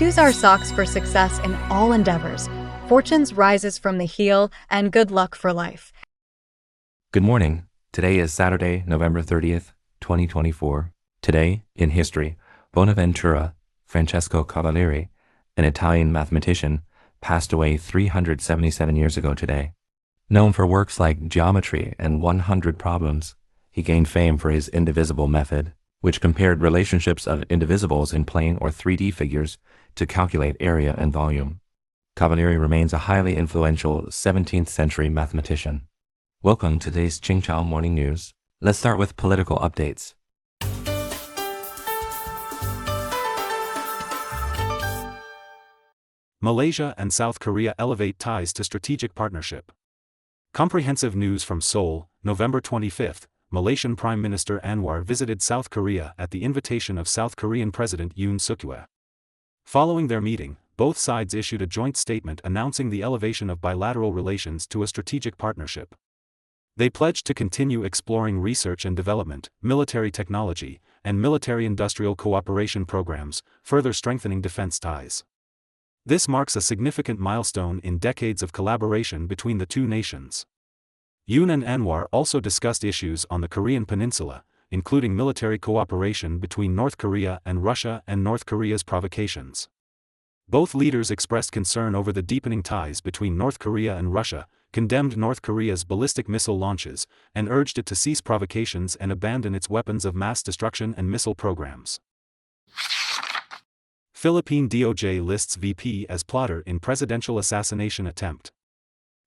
choose our socks for success in all endeavors. Fortunes rises from the heel, and good luck for life. Good morning. Today is Saturday, November 30th, 2024. Today, in history, Bonaventura Francesco Cavalieri, an Italian mathematician, passed away 377 years ago today. Known for works like Geometry and 100 Problems, he gained fame for his indivisible method, which compared relationships of indivisibles in plane or 3D figures to calculate area and volume. Cavalieri remains a highly influential 17th century mathematician. Welcome to today's Qingchao Morning News. Let's start with political updates. Malaysia and South Korea elevate ties to strategic partnership. Comprehensive news from Seoul, November 25. Malaysian Prime Minister Anwar visited South Korea at the invitation of South Korean President Yoon Suk-yeol. Following their meeting, both sides issued a joint statement announcing the elevation of bilateral relations to a strategic partnership. They pledged to continue exploring research and development, military technology, and military-industrial cooperation programs, further strengthening defense ties. This marks a significant milestone in decades of collaboration between the two nations. Yoon and Anwar also discussed issues on the Korean Peninsula, including military cooperation between North Korea and Russia and North Korea's provocations. Both leaders expressed concern over the deepening ties between North Korea and Russia, condemned North Korea's ballistic missile launches, and urged it to cease provocations and abandon its weapons of mass destruction and missile programs. Philippine DOJ lists VP as plotter in presidential assassination attempt.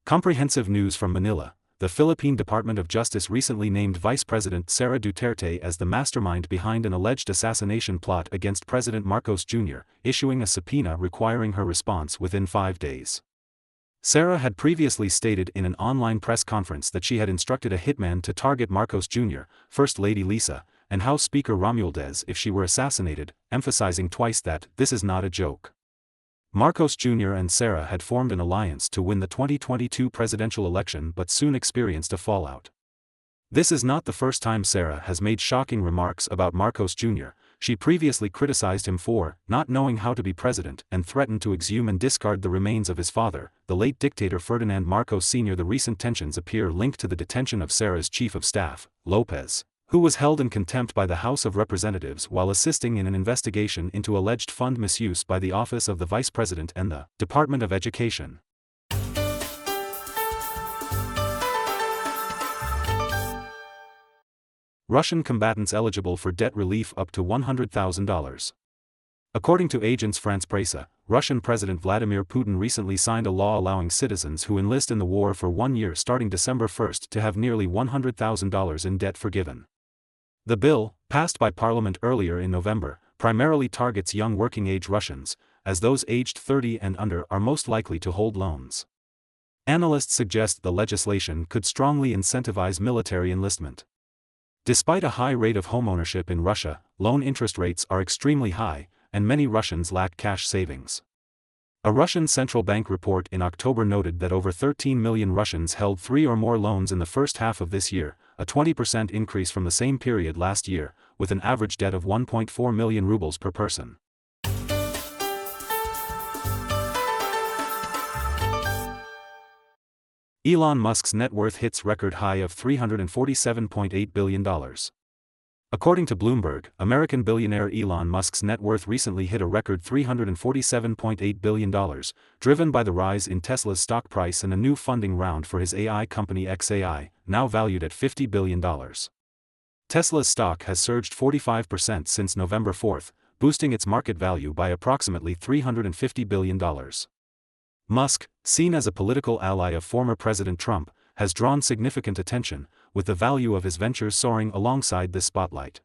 Comprehensive news from Manila. The Philippine Department of Justice recently named Vice President Sara Duterte as the mastermind behind an alleged assassination plot against President Marcos Jr., issuing a subpoena requiring her response within 5 days. Sara had previously stated in an online press conference that she had instructed a hitman to target Marcos Jr., First Lady Lisa, and House Speaker Romualdez if she were assassinated, emphasizing twice that this is not a joke. Marcos Jr. and Sara had formed an alliance to win the 2022 presidential election but soon experienced a fallout. This is not the first time Sara has made shocking remarks about Marcos Jr. She previously criticized him for not knowing how to be president and threatened to exhume and discard the remains of his father, the late dictator Ferdinand Marcos Sr. The recent tensions appear linked to the detention of Sara's chief of staff, Lopez, who was held in contempt by the House of Representatives while assisting in an investigation into alleged fund misuse by the Office of the Vice President and the Department of Education. Russian combatants eligible for debt relief up to $100,000. According to Agence France-Presse, Russian President Vladimir Putin recently signed a law allowing citizens who enlist in the war for 1 year starting December 1 to have nearly $100,000 in debt forgiven. The bill, passed by Parliament earlier in November, primarily targets young working-age Russians, as those aged 30 and under are most likely to hold loans. Analysts suggest the legislation could strongly incentivize military enlistment. Despite a high rate of homeownership in Russia, loan interest rates are extremely high, and many Russians lack cash savings. A Russian central bank report in October noted that over 13 million Russians held 3 or more loans in the first half of this year, a 20% increase from the same period last year, with an average debt of 1.4 million rubles per person. Elon Musk's net worth hits record high of $347.8 billion. According to Bloomberg, American billionaire Elon Musk's net worth recently hit a record $347.8 billion, driven by the rise in Tesla's stock price and a new funding round for his AI company XAI, now valued at $50 billion. Tesla's stock has surged 45% since November 4, boosting its market value by approximately $350 billion. Musk, seen as a political ally of former President Trump, has drawn significant attention, with the value of his ventures soaring alongside this spotlight.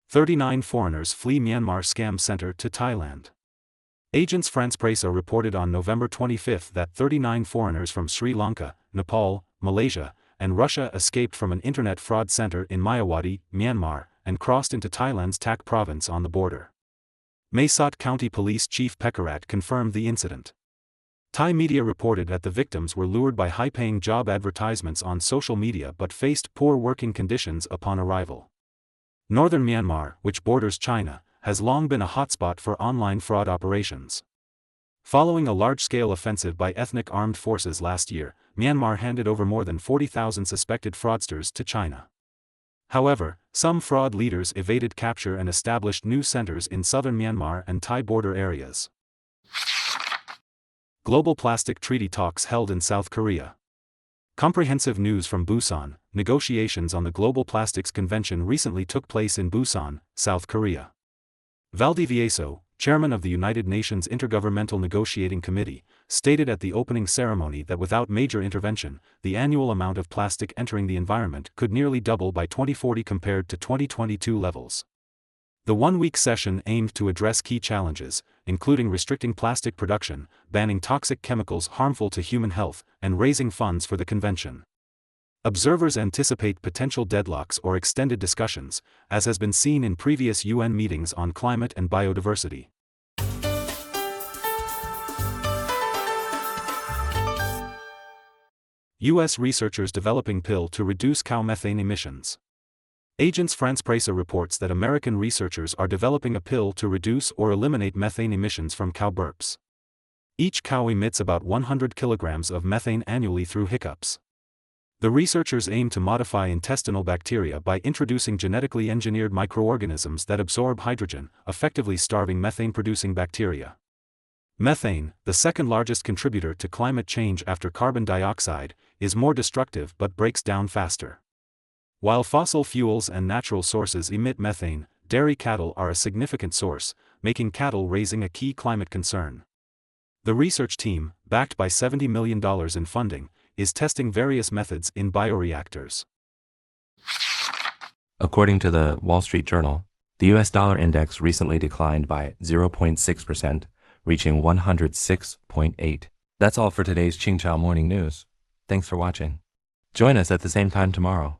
"39 foreigners flee Myanmar scam center to Thailand." Agence France-Presse reported on November 25 that 39 foreigners from Sri Lanka, Nepal, Malaysia, and Russia escaped from an internet fraud center in Myawaddy, Myanmar, and crossed into Thailand's Tak province on the border. Mae Sot County Police Chief Pekarat confirmed the incident. Thai media reported that the victims were lured by high-paying job advertisements on social media but faced poor working conditions upon arrival. Northern Myanmar, which borders China, has long been a hotspot for online fraud operations. Following a large-scale offensive by ethnic armed forces last year, Myanmar handed over more than 40,000 suspected fraudsters to China. However, some fraud leaders evaded capture and established new centers in southern Myanmar and Thai border areas. Global Plastic Treaty Talks held in South Korea. Comprehensive news from Busan. Negotiations on the Global Plastics Convention recently took place in Busan, South Korea. Valdivieso, chairman of the United Nations Intergovernmental Negotiating Committee, stated at the opening ceremony that without major intervention, the annual amount of plastic entering the environment could nearly double by 2040 compared to 2022 levels. The one-week session aimed to address key challenges, including restricting plastic production, banning toxic chemicals harmful to human health, and raising funds for the convention. Observers anticipate potential deadlocks or extended discussions, as has been seen in previous UN meetings on climate and biodiversity. U.S. researchers developing pill to reduce cow methane emissions. Agence France-Presse reports that American researchers are developing a pill to reduce or eliminate methane emissions from cow burps. Each cow emits about 100 kilograms of methane annually through hiccups. The researchers aim to modify intestinal bacteria by introducing genetically engineered microorganisms that absorb hydrogen, effectively starving methane-producing bacteria. Methane, the second largest contributor to climate change after carbon dioxide, is more destructive but breaks down faster. While fossil fuels and natural sources emit methane, dairy cattle are a significant source, making cattle raising a key climate concern. The research team, backed by $70 million in funding, is testing various methods in bioreactors. According to the Wall Street Journal, the US dollar index recently declined by 0.6%, reaching 106.8. That's all for today's Qingchao Morning News. Thanks for watching. Join us at the same time tomorrow.